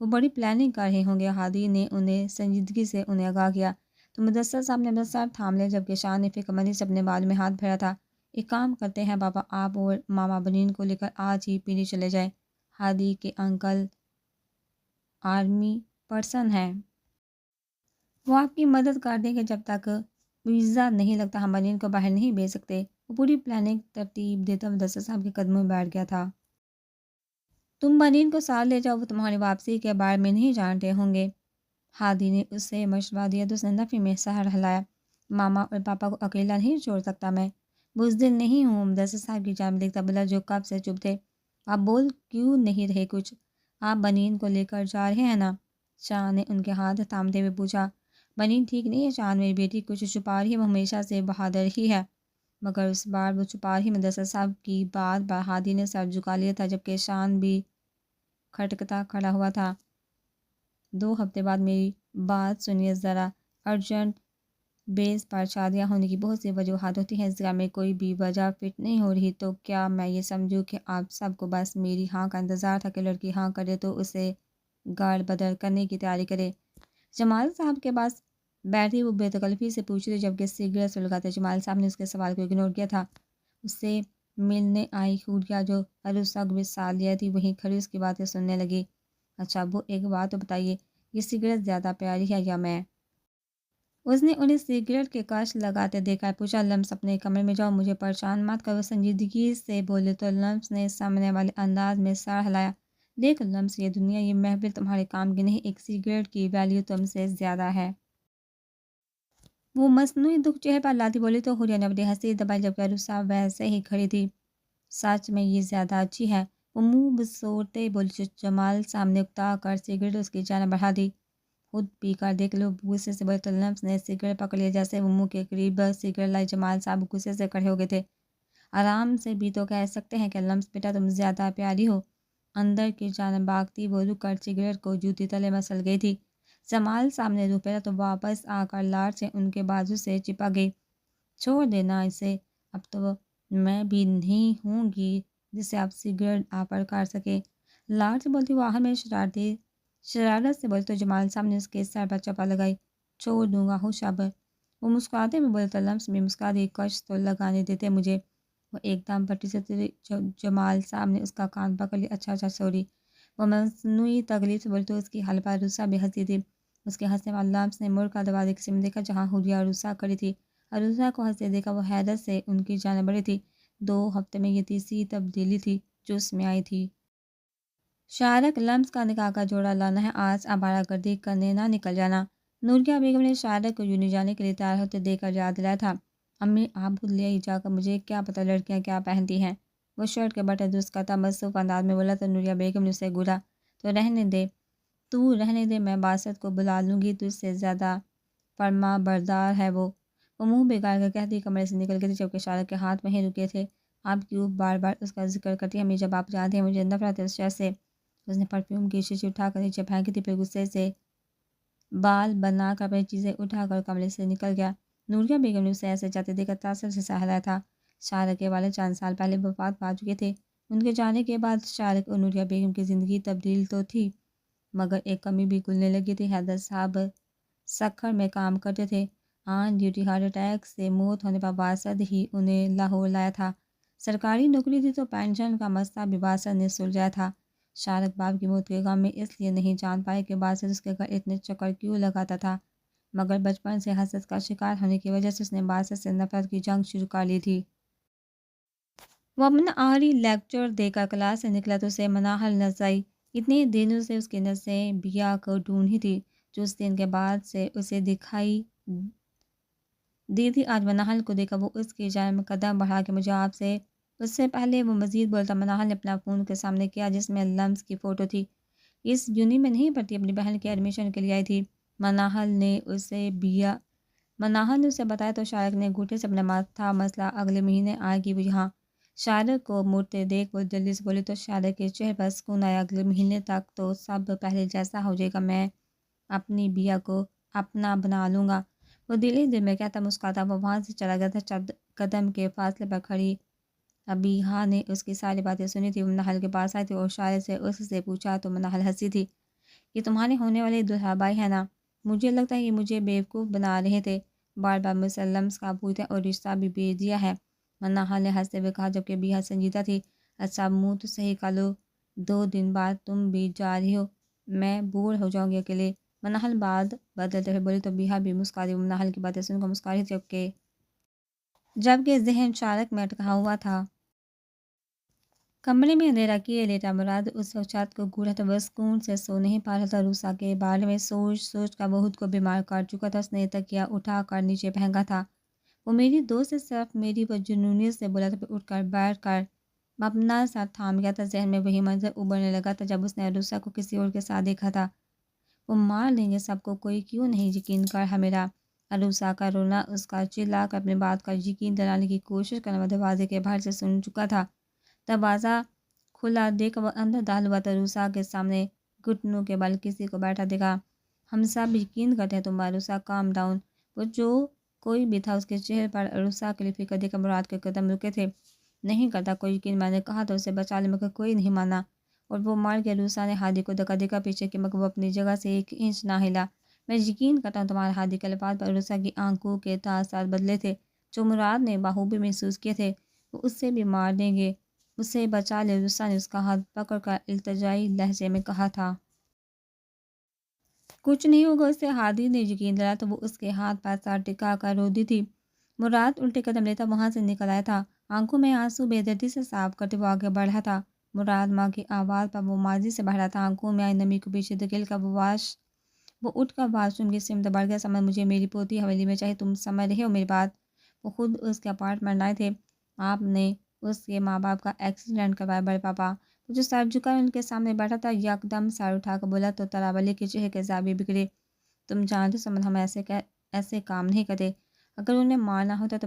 وہ بڑی پلاننگ کر رہے ہوں گے۔ ہادی نے انہیں سنجیدگی سے انہیں آگاہ کیا تو مدثر صاحب نے اپنا سر تھام لیا، جبکہ شان نے فکر مندی سے اپنے بال میں ہاتھ پھیرا تھا۔ ایک کام کرتے ہیں بابا، آپ اور ماما بنین کو لے کر آج ہی پیلی چلے جائیں۔ ہادی کے انکل آرمی پرسن ہیں، وہ آپ کی مدد کر دیں گے۔ جب تک ویزا نہیں لگتا ہم بنین کو باہر نہیں بھیج سکتے۔ وہ پوری پلاننگ ترتیب دیتا مدثر صاحب کے قدموں میں بیٹھ گیا تھا۔ تم بنین کو ساتھ لے جاؤ، وہ تمہاری واپسی کے بارے میں نہیں جانتے ہوں گے۔ ہادی نے اسے مشورہ دیا تو اس نے نفی میں سر ہلایا۔ ماما اور پاپا کو اکیلا نہیں چھوڑ سکتا میں، بزدل نہیں ہوں۔ مدثر صاحب کی جانب دیکھتا بولا، جو کب سے چپ تھے، آپ بول کیوں نہیں رہے کچھ؟ آپ بنین کو لے کر جا رہے ہیں نا؟ شان نے ان کے ہاتھ تھامتے ہوئے پوچھا۔ بنین ٹھیک نہیں ہے شان، میری بیٹی کچھ چھپا رہی ہے، وہ ہمیشہ سے بہادر ہی ہے، مگر اس بار وہ چھپا رہی۔ مدثر صاحب کی بات پر ہادی نے سر جھکا لیا تھا، جبکہ شان بھی کھٹکتا کھڑا ہوا تھا۔ 2 ہفتے بعد میری بات سنیے ذرا، ارجنٹ بیس پر شادیاں ہونے کی بہت سی وجوہات ہوتی ہیں، اس گھر میں کوئی بھی وجہ فٹ نہیں ہو رہی تو کیا میں یہ سمجھوں کہ آپ سب کو بس میری ہاں کا انتظار تھا کہ لڑکی ہاں کرے تو اسے گاڑ بدر کرنے کی تیاری کرے؟ جمال صاحب کے پاس بیٹھی وہ بے تکلفی سے پوچھ رہی جبکہ سگریٹ سلگاتے جمال صاحب نے اس کے سوال کو اگنور کیا تھا۔ اس سے ملنے آئی خوریا جو عروسہ سالیہ تھی وہیں کھڑی اس کی باتیں سننے لگی۔ اچھا وہ ایک بات تو بتائیے، یہ سگریٹ زیادہ پیاری ہے یا میں؟ اس نے انہیں سگریٹ کے کش لگاتے دیکھا پوچھا۔ لمس اپنے کمرے میں جاؤ، مجھے پریشان مت کرو، سنجیدگی سے بولے تو لمس نے سامنے والے انداز میں سر ہلایا۔ دیکھ لمس، یہ دنیا، یہ محفل تمہارے کام کی نہیں، ایک سگریٹ کی ویلیو تم سے زیادہ ہے۔ وہ مصنوعی دکھ چہرے پر لاتی بولی تو حوریہ نے اپنی ہنسی دبائی، جبکہ عروسہ ویسے ہی کھڑی تھی۔ سچ میں یہ زیادہ اچھی ہے، وہ منہ بسوڑتے بولی۔ جمال صاحب نے اکتا کر سگریٹ اس کی جانب بڑھا دی۔ خود پی کر دیکھ لو، غصے سے بولے تو لمس نے سگریٹ پکڑ لیا جیسے وہ منہ کے قریب سگریٹ لائی۔ جمال صاحب غصے سے کھڑے ہو گئے تھے۔ آرام سے بھی تو کہہ سکتے ہیں کہ لمس بیٹا تم زیادہ پیاری ہو۔ اندر کی جانب بھاگتی وہ رک کر سگریٹ کو جوتی تلے مسل گئی تھی۔ جمال صاحب نے روح پھیرا تو واپس آ کر لاٹ سے ان کے بازو سے چپک گئی۔ چھوڑ دینا اسے، اب تو میں بھی نہیں ہوں گی جسے آپ سگریٹ آفر کر سکے۔ لاٹ سے بولتی وہ آخر میں شرارت سے بولے تو جمال صاحب نے اس کے سر پر چپا لگائی۔ چھوڑ دوں گا ہوش اب، وہ مسکراتے میں بولے تو لمس بھی مسکرا دی۔ کش تو لگانے دیتے مجھے، وہ ایک دم پٹی سے جمال صاحب نے اس کا کان پکڑ لیا۔ اچھا سوری، وہ مصنوعی تکلیف سے بولے تو اس کی حلقہ عروسہ بھی ہنسی تھی۔ اس کے ہنسنے والے لمس نے مڑ کر دروازے کی سمت دیکھا جہاں حوریہ عروسہ کھڑی تھی۔ عروسہ کو ہنستے دیکھا وہ حیرت سے ان کی جانب بڑھی تھی۔ 2 ہفتے میں یہ تیسری تبدیلی تھی جو اس میں آئی تھی۔ شارق لمس کا نکاح کا جوڑا لانا ہے، آج آوارہ گردی کرنے نہ نکل جانا۔ نوریہ بیگم نے شارق کو یونی جانے کے لیے تیار ہوتے دیکھ کر یاد دلایا تھا۔ امی آپ خود لے جا کر، مجھے کیا پتہ لڑکیاں کیا پہنتی ہیں۔ وہ شرٹ کے بٹن درست کرتا مصروف انداز میں بولا تو نوریہ بیگم نے اسے گھورا تو رہنے دے، میں باسط کو بلا لوں گی، تجھ سے زیادہ فرما بردار ہے وہ۔ وہ منہ بگاڑ کر کہتی کمرے سے نکل گئی تھی جبکہ شارق کے ہاتھ وہیں رکے تھے۔ آپ کیوں بار بار اس کا ذکر کرتی ہیں امی، جب آپ جانتے ہیں مجھے نفرت ہے اس شخص سے۔ اس نے پرفیوم کی شیشی اٹھا کر نیچے پھینکی تھی، پھر غصے سے بال بنا کر اپنی چیزیں اٹھا کر کمرے سے نکل گیا۔ نوریہ بیگم نے اسے ایسے جاتے دیکھ کر تاثر سے سہلایا تھا۔ شارق کے والد چند سال پہلے وفات پا چکے تھے۔ ان کے جانے کے بعد شارق اور نوریہ بیگم کی زندگی تبدیل تو تھی، مگر ایک کمی بھی گلنے لگی تھی۔ حیدر صاحب سکھر میں کام کرتے تھے، آن ڈیوٹی ہارٹ اٹیک سے موت ہونے پر باسط ہی انہیں لاہور لایا تھا۔ سرکاری نوکری تھی تو پینشن کا مسئلہ بھی باسط نے سلجھایا تھا۔ شارق باپ کی موت کے غم میں اس لیے نہیں جان پائے کہ باسط اس کے گھر اتنے چکر کیوں لگاتا تھا، مگر بچپن سے حسد کا شکار ہونے کی وجہ سے اس نے باسط سے نفرت کی جنگ شروع کر لی تھی۔ وہ اپنا آخری لیکچر دے کر کلاس سے نکلا تو اسے مناحل نظر آئی۔ اتنے دنوں سے اس کی نظریں بیا کو ڈھونڈ ہی تھی جو اس دن کے بعد سے اسے دکھائی دی تھی۔ آج مناحل کو دیکھا وہ اس کی جانب قدم بڑھا کہ مجھے آپ سے، اس سے پہلے وہ مزید بولتا مناحل نے اپنا فون کے سامنے کیا جس میں لمس کی فوٹو تھی۔ اس یونی میں نہیں پڑھتی، اپنی بہن کے ایڈمیشن کے لیے آئی تھی، مناحل نے اسے بتایا تو شارق نے انگوٹھے سے اپنا ماتھا مسئلہ اگلے مہینے آئے گی وہ یہاں۔ شارق کو مڑتے دیکھ وہ جلدی سے بولی تو شارق کے چہرے پر سکون آیا۔ اگلے مہینے تک تو سب پہلے جیسا ہو جائے گا، میں اپنی بیا کو اپنا بنا لوں گا، وہ دل ہی دل میں کہتا مسکراتا وہ وہاں سے چلا گیا تھا۔ چند قدم کے فاصلے پر کھڑی ابیہا نے اس کی ساری باتیں سنی تھی۔ وہ مناحل کے پاس آئی تھی اور اشارے سے اس سے پوچھا تو مناحل ہنسی تھی۔ یہ تمہارے ہونے والے دلہا بھائی ہیں نا؟ مجھے لگتا ہے یہ مجھے بیوقوف بنا رہے تھے، بار بار مسلم کا پوچھتے اور رشتہ بھی بھیج دیا ہے۔ منحل نے ہنستے ہوئے کہا جبکہ بیحد سنجیدہ تھی۔ اچھا منہ تو صحیح کر لو، 2 دن بعد تم بھی جا رہی ہو، میں بور ہو جاؤں گی اکیلے۔ منحل بعد بدلتے ہوئے بولی تو بیحد بھی مسکرائی۔ وہ منحل کی باتیں سن کر مسکرا رہی تھی جبکہ ذہن چارک میں اٹکا ہوا تھا۔ کمرے میں اندھیرا کیے لیٹا مراد اس وقت چھت کو گھورا تھا۔ وہ سکون سے سو نہیں پا رہا تھا۔ روسا کے بارے میں سوچ سوچ کر وہ خود کو بیمار کر چکا تھا۔ اس نے تکیہ اٹھا کر نیچے پھینکا تھا۔ وہ میری دوست سے صرف میری وہ جنونیت سے بولا تھا، پھر اٹھ کر بیٹھ کر اپنا سر تھام گیا تھا۔ ذہن میں وہی منظر ابھرنے لگا تھا جب اس نے روسا کو کسی اور کے ساتھ دیکھا تھا۔ وہ مار دیں گے سب کو، کوئی کیوں نہیں یقین کر رہا میرا؟ عروسا کا رونا، اس کا چلا کر اپنی بات کا یقین دلانے کی کوشش کرنا وہ دروازے کے باہر سے سن چکا تھا۔ دروازہ کھلا دیکھ وہ اندر داخل ہوا تو عروسا کے سامنے گھٹنوں کے بل کسی کو بیٹھا دیکھا۔ ہم سب یقین کرتے ہیں تم عروسا، کام ڈاؤن۔ وہ جو کوئی بھی تھا اس کے چہرے پر عروسا کے لیے فکر دیکھ کر مراد کے قدم رکے تھے۔ نہیں کرتا کوئی یقین، میں نے کہا تو اسے بچا لے مگر کوئی نہیں مانا اور وہ مر گیا۔ عروسا نے ہادی کو دھکا دے کر پیچھے کی مگر وہ اپنی جگہ سے 1 انچ نہ ہلا۔ میں یقین کرتا ہوں تمہارے ہادی کے الفاظ پر عروسا کی آنکھوں کے تاثرات بدلے تھے۔ جو مراد نے بخوبی محسوس کیے تھے، وہ اس سے بھی مار دیں گے، اسے بچا لے۔ عروسا نے اس کا ہاتھ پکڑ کر التجائی لہجے میں کہا تھا۔ کچھ نہیں ہوگا اسے، ہادی نے یقین دلایا تو وہ اس کے ہاتھ پر سر ٹکا کر رو دی تھی۔ مراد الٹے قدم لیتا وہاں سے نکل آیا تھا، آنکھوں میں آنسو بے دردی سے صاف کرتے وہ آگے بڑھ رہا تھا۔ مراد ماں کی آواز پر وہ ماضی سے بڑھ رہا تھا، آنکھوں میں آئی نمی کو پیچھے دھکیل کر وہ اٹھ کر واش روم کی سمت بڑھ گیا۔ سمجھ مجھے میری پوتی حویلی میں چاہیے، تم سمجھ رہے ہو میری بات؟ وہ خود اس کے اپارٹمنٹ آئے تھے، آپ نے اس کے ماں باپ کا ایکسیڈنٹ کروایا۔ بڑے پاپا وہ جو سر جھکا ان کے سامنے بیٹھا تھا یکدم سر اٹھا کر بولا تو تراولی کے چہرے کے زاویے بگڑے۔ تم جانتے سمجھ ہم ایسے کام نہیں کرتے، اگر انہیں مارنا ہوتا تو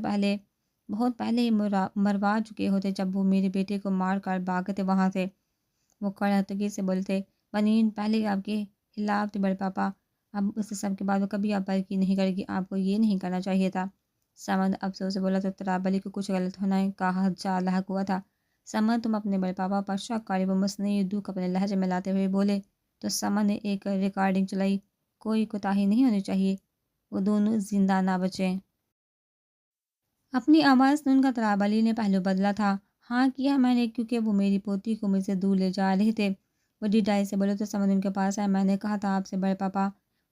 بہت پہلے ہی مروا چکے ہوتے جب وہ میرے بیٹے کو مار کر بھاگے تھے وہاں سے۔ وہ کڑھتگی سے بولتے بنین پہلے آپ کے خلاف تھے بڑے پاپا، اب اس سب کے بعد وہ کبھی آپ پر یقین نہیں کرے گی، آپ کو یہ نہیں کرنا چاہیے تھا۔ سمد افسوس سے بولا تو تراولی کو کچھ غلط ہونے کا خدشہ لاحق ہوا تھا۔ سمد تم اپنے بڑے پاپا پر شک کاری، وہ مصنوعی دکھ اپنے لہجے میں لاتے ہوئے بولے تو سمد نے ایک ریکارڈنگ چلائی، کوئی کوتاہی نہیں ہونی چاہیے، وہ دونوں زندہ نہ بچیں۔ اپنی آواز سن کر تراولی نے پہلو بدلا تھا۔ ہاں کیا میں نے، کیونکہ وہ میری پوتی کو مجھ سے دور لے جا رہے تھے۔ وہ ڈھیڈائی سے بولے تو سمجھ ان کے پاس آئے، میں نے کہا تھا آپ سے بڑے پاپا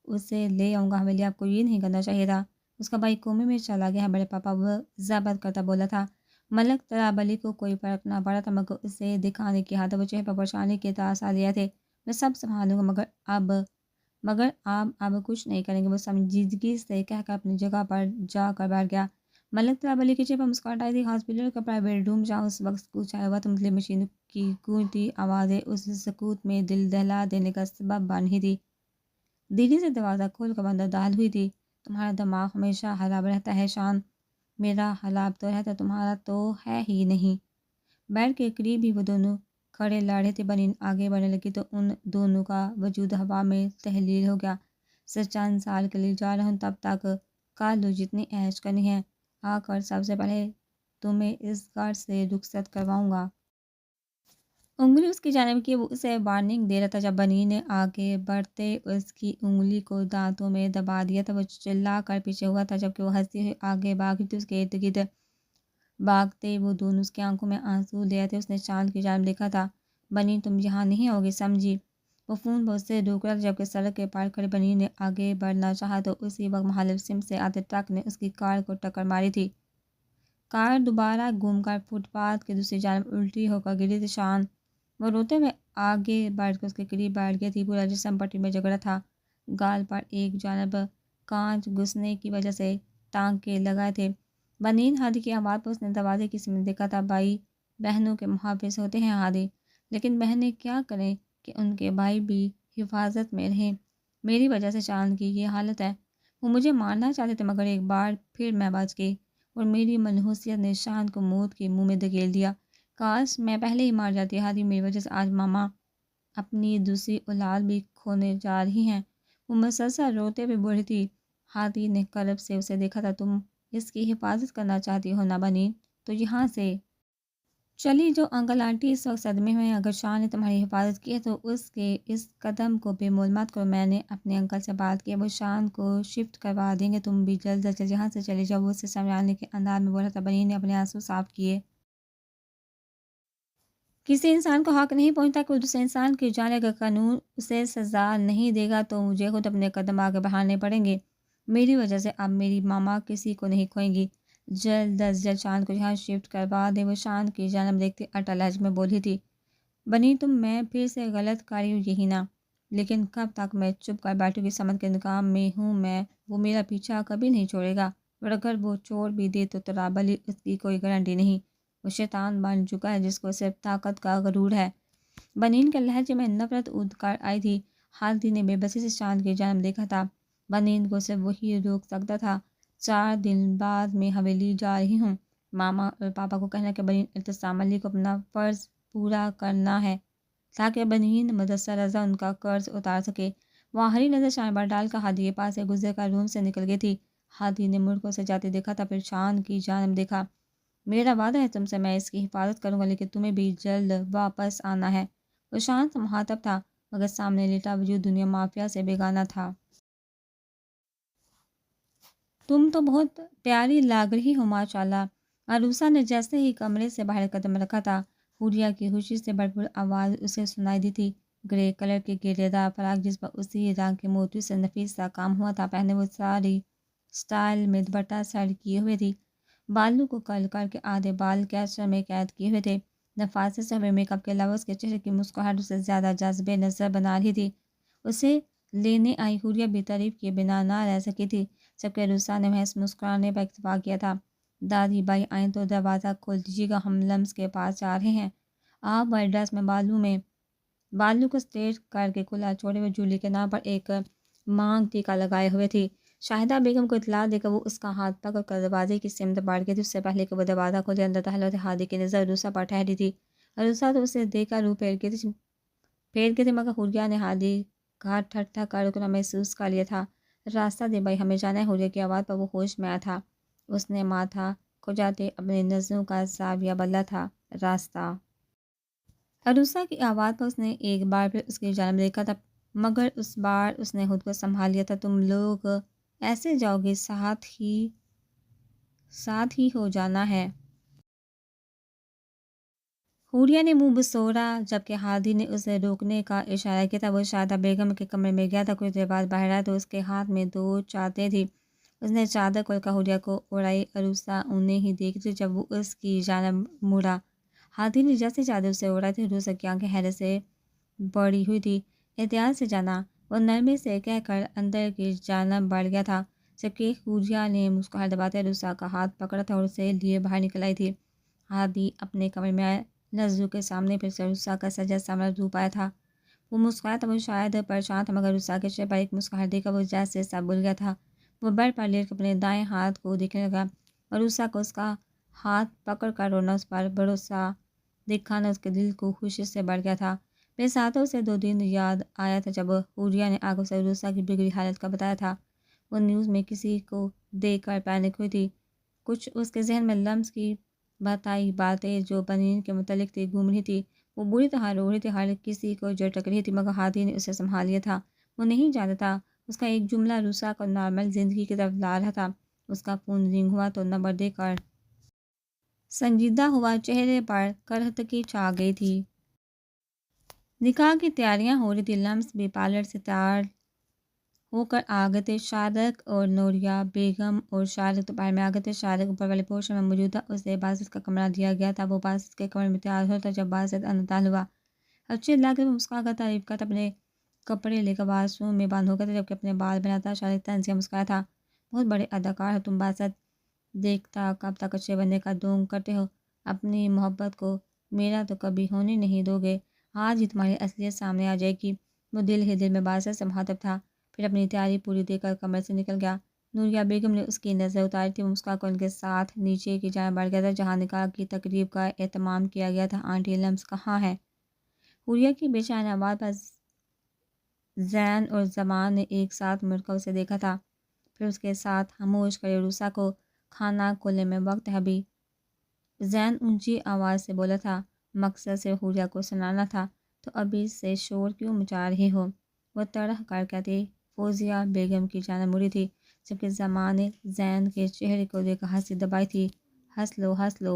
اسے لے آؤں گا حویلی، آپ کو یہ نہیں کرنا چاہیے تھا، اس کا بھائی کومے میں چلا گیا ہے بڑے پاپا، وہ ضبط کرتا بولا تھا۔ ملک تراولی کو کوئی فرق نہ پڑا تھا مگر اسے دکھانے کی حد وہ چہرے پر پریشانی کے تاثر لیا تھے۔ میں سب سنبھالوں گا مگر آپ اب کچھ نہیں کریں گے، وہ سنجیدگی سے کہہ کر اپنی جگہ پر جا کر بیٹھ گیا۔ ملک تراولی کے چہرے پر مسکراہٹ آئی تھی۔ ہاسپٹل کا پرائیویٹ روم جہاں اس وقت سکوت چھایا ہوا تھا، مختلف مشینوں کی گونجتی آوازیں اس سکوت میں دل دہلا دینے کا سبب بن رہی تھی۔ دھیرے سے دروازہ کھول کر اندر داخل ہوئی تھی۔ تمہارا دماغ ہمیشہ خراب رہتا ہے شان، میرا خراب تو رہتا، تمہارا تو ہے ہی نہیں۔ بیڈ کے قریب ہی وہ دونوں کھڑے لڑ رہے تھے۔ بنین آگے بڑھنے لگی تو ان دونوں کا وجود ہوا میں تحلیل ہو گیا۔ صرف چند سال کے لیے جا رہا ہوں، تب تک کر لو جتنی عیش کرنی ہے، آ کر سب سے پہلے تمہیں اس گھر سے رخصت کرواؤں گا۔ انگلی اس کی جانب کی، وہ اسے وارننگ دے رہا تھا جب بنین نے آگے بڑھتے اس کی انگلی کو دانتوں میں دبا دیا تھا۔ وہ چلا کر پیچھے ہوا تھا جبکہ وہ ہنستی ہوئی آگے بھاگ رہی تھی۔ اس کے ارد گرد بھاگتے وہ دونوں اس کی آنکھوں میں آنسو لے آتے۔ اس نے چاند کی جانب دیکھا تھا، بنین تم یہاں نہیں ہوگی سمجھی؟ وہ فون پر اس سے روک رہا تھا جبکہ سڑک کے پار کھڑے بنین نے آگے بڑھنا چاہا تو اسی وقت مخالف سمت سے آتے ٹرک نے اس کی کار کو ٹکر ماری تھی۔ کار دوبارہ گھوم کر فٹ پاتھ کی دوسری جانب الٹی ہو کر گری تھی۔ شان وہ روتے ہوئے آگے بڑھ کر اس کے قریب بیٹھ گئی تھی، پورا جسم پٹی میں جکڑا تھا، گال پر ایک جانب کانچ گھسنے کی وجہ سے ٹانکے لگائے تھے۔ بنین ہادی کی آواز پر اس نے دروازے کی سمت دیکھا تھا۔ بھائی بہنوں کے محافظ ہوتے ہیں ہادی، لیکن بہنیں کیا کریں کہ ان کے بھائی بھی حفاظت میں رہیں؟ میری وجہ سے چاند کی یہ حالت ہے۔ وہ مجھے مارنا چاہتے تھے مگر ایک بار پھر میں بچ گئی اور میری منحوسیت نے چاند کو موت کے منہ میں دھکیل دیا۔ کاش میں پہلے ہی مار جاتی ہادی، میری وجہ سے آج ماما اپنی دوسری اولاد بھی کھونے جا رہی ہیں۔ وہ مسلسل روتے ہوئے بول رہی تھی۔ ہادی نے قرب سے اسے دیکھا تھا، تم اس کی حفاظت کرنا چاہتی ہو نا بنین، تو یہاں سے چلی جو انکل آنٹی اس وقت صدمے میں ہیں، اگر شاہ نے تمہاری حفاظت کی ہے تو اس کے اس قدم کو بے مول مت کرو۔ میں نے اپنے انکل سے بات کی ہے، وہ شان کو شفٹ کروا دیں گے، تم بھی جلد از جلد یہاں سے چلے جاؤ، وہ اسے سمجھانے کے انداز میں بولا تھا۔ بنی نے اپنے آنسو صاف کیے۔ کسی انسان کو حق نہیں پہنچتا کہ وہ دوسرے انسان کی جان، اگر قانون اسے سزا نہیں دے گا تو مجھے خود اپنے قدم آگے بڑھانے پڑیں گے۔ میری وجہ سے اب میری ماما کسی کو نہیں کھوئیں گی۔ جلد از جلد شان کو یہاں شفٹ کروا دے، وہ شان کی جانب دیکھتے اٹل لہجے میں بولی تھی۔ بنی تم میں پھر سے غلط کاری ہوں یہی نا، لیکن کب تک میں چپ کر بیٹھوں گی؟ سمجھ کے انتقام میں ہوں میں، وہ میرا پیچھا کبھی نہیں چھوڑے گا، اور اگر وہ چھوڑ بھی دے تو ترابلی اس کی کوئی گارنٹی نہیں۔ وہ شیطان بن چکا ہے جس کو صرف طاقت کا غرور ہے۔ بنین کے لہجے میں نفرت اٹھ کر آئی تھی۔ ہادی نے بے بسی سے چاند کی جانب دیکھا تھا۔ بنین کو صرف وہی روک سکتا تھا۔ 4 دن بعد میں حویلی جا رہی ہوں۔ ماما اور پاپا کو کہنا کہ بنین التسام علی کو اپنا فرض پورا کرنا ہے تاکہ بنین مدثر رضا ان کا قرض اتار سکے۔ وہ آخری نظر شان پر ڈال کر ہادی کے پاس سے گزر کر روم سے نکل گئی تھی۔ ہادی نے مڑ کو اسے جاتے دیکھا تھا، پھر شان کی جانب دیکھا۔ میرا وعدہ ہے تم سے، میں اس کی حفاظت کروں گا، لیکن تمہیں بھی جلد واپس آنا ہے۔ وہ شان سے مخاطب تھا مگر سامنے لیٹا وجود دنیا مافیا سے بیگانہ تھا۔ تم تو بہت پیاری لگ رہی ہو ماشاءاللہ۔ عروسہ نے جیسے ہی کمرے سے باہر قدم رکھا تھا، حوریہ کی خوشی سے بھرپور آواز اسے سنائی دی تھی۔ گرے کلر کے گھیرے دار فراق جس پر اسی رنگ کے موتیوں سے نفیس سا کام ہوا تھا پہنے، وہ ساری سٹائل میں دوپٹہ سیٹ کیے ہوئے تھی۔ بالوں کو کرل کر کے آدھے بال کیچر میں قید کیے ہوئے تھے۔ نفاست سے ہوئے میک اپ کے علاوہ اس کے چہرے کی مسکراہٹ اسے زیادہ جاذب نظر بنا رہی تھی۔ اسے لینے آئی حوریہ بھی تعریف کیے بنا نہ رہ سکی تھی۔ جبکہ عروسہ نے محض مسکرانے پر اکتفا کیا تھا۔ دادی بھائی آئیں تو دروازہ کھول دیجیے گا، ہم لمس کے پاس جا رہے ہیں۔ آپ وائٹ ڈریس میں بالوں کو اسٹریٹ کر کے کھلا چھوڑے ہوئے جولی کے نام پر ایک مانگ ٹیکا لگائے ہوئے تھی۔ شاہدہ بیگم کو اطلاع دے کر وہ اس کا ہاتھ پکڑ کر دروازے کی سمت بڑھ گئی تھی۔ اس سے پہلے کہ وہ دروازہ کھولے اندر داخل ہوتے ہادی کی نظر عروسہ پر ٹھہری تھی۔ عروسہ تو اسے دیکھ کر روح پھیر گئی تھی مگر حوریہ نے ہادی کا ٹھک ٹھک کا رکنا محسوس کر لیا تھا۔ راستہ دے بھائی، ہمیں جانا ہے، حوریہ کی آواز پر وہ ہوش میں آیا تھا۔ اس نے ماتھا کھجاتے اپنی نظروں کا زاویہ بدلا تھا۔ راستہ۔ عروسہ کی آواز پر اس نے ایک بار پھر اس کی جانب دیکھا تھا مگر اس بار اس نے خود کو سنبھال لیا تھا۔ تم لوگ ایسے جاؤ گے؟ ساتھ ہی ہو جانا ہے۔ حوریہ نے منہ بسوڑا جبکہ ہادی نے اسے روکنے کا اشارہ کیا تھا۔ وہ شاہدہ بیگم کے کمرے میں گیا تھا۔ کچھ دیر بعد باہر آیا تو اس کے ہاتھ میں 2 چادریں تھی۔ اس نے چادر کھول کر حوریہ کو اڑائی۔ عروسہ انہیں ہی دیکھ رہی جب وہ اس کی جانب مڑا۔ ہادی نے جیسے چادر اسے اڑائی تھی، عروسہ کی آنکھیں حیرت سے بڑی ہوئی تھی۔ احتیاط سے جانا، وہ نرمی سے کہہ کر اندر کی جانب بڑھ گیا تھا، جبکہ حوریہ نے مسکراہٹ دباتے عروسہ کا ہاتھ پکڑا تھا اور اسے لیے باہر نکل آئی تھی۔ ہادی اپنے کمرے میں آئے۔ نظروں کے سامنے پھر سے عروسہ کا سجا سامنا روپ آیا تھا۔ وہ مسکرایا تھا، وہ شاید پریشان تھا مگر عروسہ کے چہرے پر ایک مسکراہٹ دیکھ کر وہ جیسے سب بھول گیا تھا۔ وہ بیڈ پر لیٹ کر اپنے دائیں ہاتھ کو دیکھنے لگا۔ عروسہ کو اس کا ہاتھ پکڑ کر رونا، اس پر بھروسہ دکھانا اس کے دل کو خوشی سے بڑھ گیا تھا۔ پھر ساتوں سے 2 دن یاد آیا تھا جب حوریہ نے آنکھوں سے عروسہ کی بگڑی حالت کا بتایا تھا۔ وہ نیوز میں کسی کو دیکھ کر پینک ہوئی تھی۔ کچھ اس کے ذہن میں لمس کی بتائی باتیں جو بنین کے متعلق تھی گھوم رہی تھی۔ وہ بری طرح رو رہی تھی، ہر کسی کو جھٹک رہی تھی مگر ہادی نے اسے سنبھال لیا تھا۔ وہ نہیں جانتا تھا اس کا ایک جملہ عروسہ کو نارمل زندگی کی طرف لا رہا تھا۔ اس کا فون رنگ ہوا تو نمبر دیکھ کر سنجیدہ ہوا چہرے پر کرہتگی چھا گئی تھی۔ نکاح کی تیاریاں ہو رہی تھی۔ لمس بھی پارلر سے تیار ہو کر آ گئے تھے۔ شارق اور نوریہ بیگم اور شارق دوپہر میں آ گئے تھے۔ شارق اوپر والے پورشن میں موجود تھا، اسے باسط کا کمرہ دیا گیا تھا۔ وہ باسط کے کمرے میں تیار ہوتا جب باسط اندر داخل ہوا۔ اچھے لگ رہے، وہ مسکرا کر تعریف کرتا اپنے کپڑے لے کر واش روم میں بند ہو گیا تھا جبکہ اپنے بال بناتا شارق طنز سے مسکرایا تھا۔ بہت بڑے اداکار ہو تم باسط، دیکھتا کب تک اچھے بننے کا ڈھونگ کرتے ہو، اپنی محبت کو میرا تو کبھی ہونے نہیں دو گے، آج ہی تمہاری اصلیت سامنے آ جائے گی۔ وہ دل ہی دل میں باسط سے مخاطب تھا، پھر اپنی تیاری پوری دیکھ کر کمرے سے نکل گیا۔ نوریہ بیگم نے اس کی نظر اتاری تھی، وہ مسکرا کر ان کے ساتھ نیچے کی جانب بڑھ گیا تھا جہاں نکاح کی تقریب کا اہتمام کیا گیا تھا۔ آنٹی لمس کہاں ہے؟ حوریہ کی بے چین آواز پر زین اور زمان نے ایک ساتھ مڑ کر اسے دیکھا تھا، پھر اس کے ساتھ خاموش کھڑے عروسہ کو کھانا کھولنے میں وقت ہے ابھی۔ زین اونچی آواز سے بولا تھا، مقصد سے حوریہ کو سنانا تھا، تو ابھی سے شور کیوں مچا رہی ہو؟ وہ تڑہ کر کہتی فوزیہ بیگم کی جانب مڑی تھی، جبکہ زمان نے زین کے چہرے کو دیکھ ہنسی دبائی تھی۔ ہنس لو ہنس لو،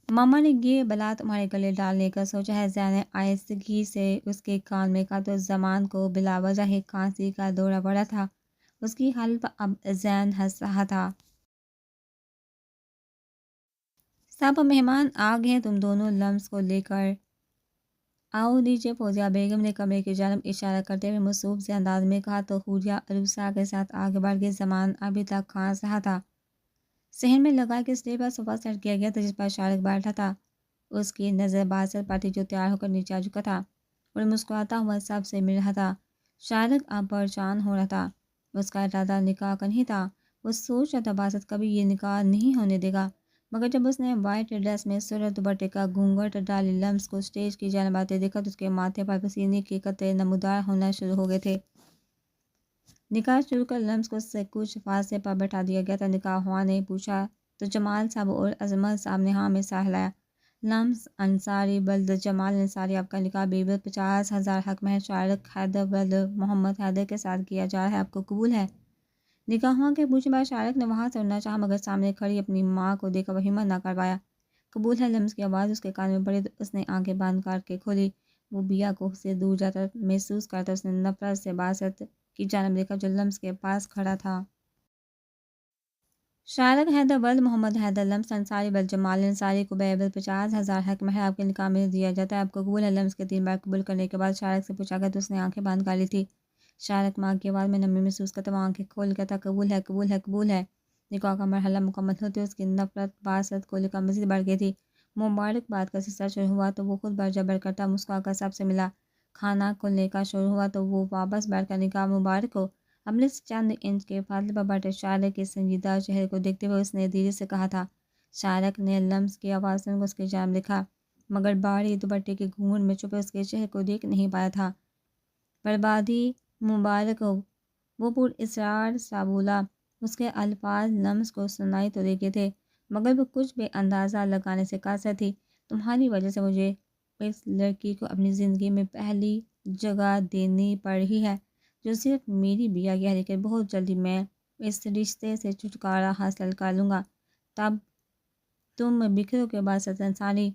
ماما نے یہ بلا تمہارے گلے ڈالنے کا سوچا ہے؟ زین نے آہستگی سے اس کے کان میں کہا تو زمان کو بلا وجہ ہی کھانسی کا دورہ پڑا تھا۔ اس کی حالت پر اب زین ہنس رہا تھا۔ سب مہمان آ گئے، تم دونوں لمس کو لے کر آؤ نیچے، فوزیہ بیگم نے کمرے کی جانب اشارہ کرتے ہوئے مصروف سے انداز میں کہا تو حوریہ عروسہ کے ساتھ آگے بڑھ گئی۔ زمان ابھی تک کھانس رہا تھا۔ صحن میں لگا کہ اسٹیج پر صوفہ سیٹ کیا گیا تھا جس پر شارق بیٹھا تھا۔ اس کی نظر باسط پر تھی جو تیار ہو کر نیچے آ چکا تھا اور مسکراتا ہوا سب سے مل رہا تھا۔ شارق اب پریشان ہو رہا تھا۔ اس کا ارادہ نکاح کا نہیں تھا۔ وہ سوچ رہا تھا باسط کبھی یہ نکاح نہیں ہونے دے گا، مگر جب اس نے وائٹ ڈریس میں سرخ دوپٹے کا گھونگھٹ ڈالی لمس کو اسٹیج کی جانب آتے دیکھا تو اس کے ماتھے پر پسینے کے قطرے نمودار ہونا شروع ہو گئے تھے۔ نکاح شروع کر لمس کو سے کچھ فاصلے پر بٹھا دیا گیا تھا۔ نکاح ہوا نے پوچھا تو جمال صاحب اور عظمت صاحب نے ہاں میں سر ہلایا۔ لمس انصاری ولد جمال انصاری، آپ کا نکاح بیوی 50,000 حق مہر شارق حیدر ولد محمد حیدر کے ساتھ کیا جا رہا ہے، آپ کو قبول ہے؟ نکاح ہوا کے پوچھنے بعد شارق نے وہاں سے اڑنا چاہا مگر سامنے کھڑی اپنی ماں کو دیکھ کر وہ ہمت نہ کر پایا۔ قبول ہے، لمس کی آواز اس کے کان میں پڑی تو اس نے آنکھیں بند کر کے کھولی۔ وہ بیا کو سے دور جاتا محسوس کرتا اس نے نفرت سے باسط کی جانب دیکھا جو لمس کے پاس کھڑا تھا۔ شارق حیدر ولد محمد حیدر، لمس انصاری ولد جمال انصاری کو بیوی 50,000 حق مہر آپ کے نکاح میں دیا جاتا ہے، آپ کو قبول ہے؟ لمس کے 3 بار قبول کرنے کے بعد شارق سے پوچھا گیا تو اس نے آنکھیں بند کر لی تھی۔ شارق ماں کی آواز میں نمی محسوس کرتا وہ آنکھیں کھول گیا تھا۔ قبول ہے قبول ہے قبول ہے۔ نکاح کا مرحلہ مکمل ہوتے اس کی نفرت باسط کو لے کر مزید بڑھ گئی تھی۔ مبارکباد کا سلسلہ شروع ہوا تو وہ خود برجبر کرتا مسکرا کر سب سے ملا۔ کھانا کھلنے کا شروع ہوا تو وہ واپس بیٹھ کر نکاح مبارک ہو۔ اپنے سے چند انچ کے فاصلے پر بیٹھے شارق کے سنجیدہ چہرے کو دیکھتے ہوئے اس نے دھیرے سے کہا تھا۔ شارق نے لمس کی آواز سن کر اس کی جانب دیکھا مگر باری دوپٹے کے گھونگھٹ میں چھپے اس کے چہرے کو دیکھ نہیں پایا تھا۔ بربادی مبارک ہو، وہ پر اصرار سا بولا۔ اس کے الفاظ لمس کو سنائی تو دے گئے تھے مگر وہ کچھ بھی اندازہ لگانے سے قاصر تھی۔ تمہاری وجہ سے مجھے اس لڑکی کو اپنی زندگی میں پہلی جگہ دینی پڑ رہی ہے جو صرف میری بیا کی ہے، لیکن بہت جلدی میں اس رشتے سے چھٹکارا حاصل کر لوں گا۔ تب تم بکھرو کے باسط انصاری،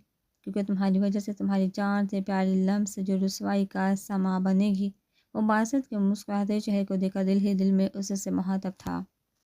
کیونکہ تمہاری وجہ سے تمہاری جان سے پیاری لمس جو رسوائی کا سما بنے گی۔ وہ باسط کے مسکراتے چہرے کو دیکھ کر دل ہی دل میں اس سے مخاطب تھا۔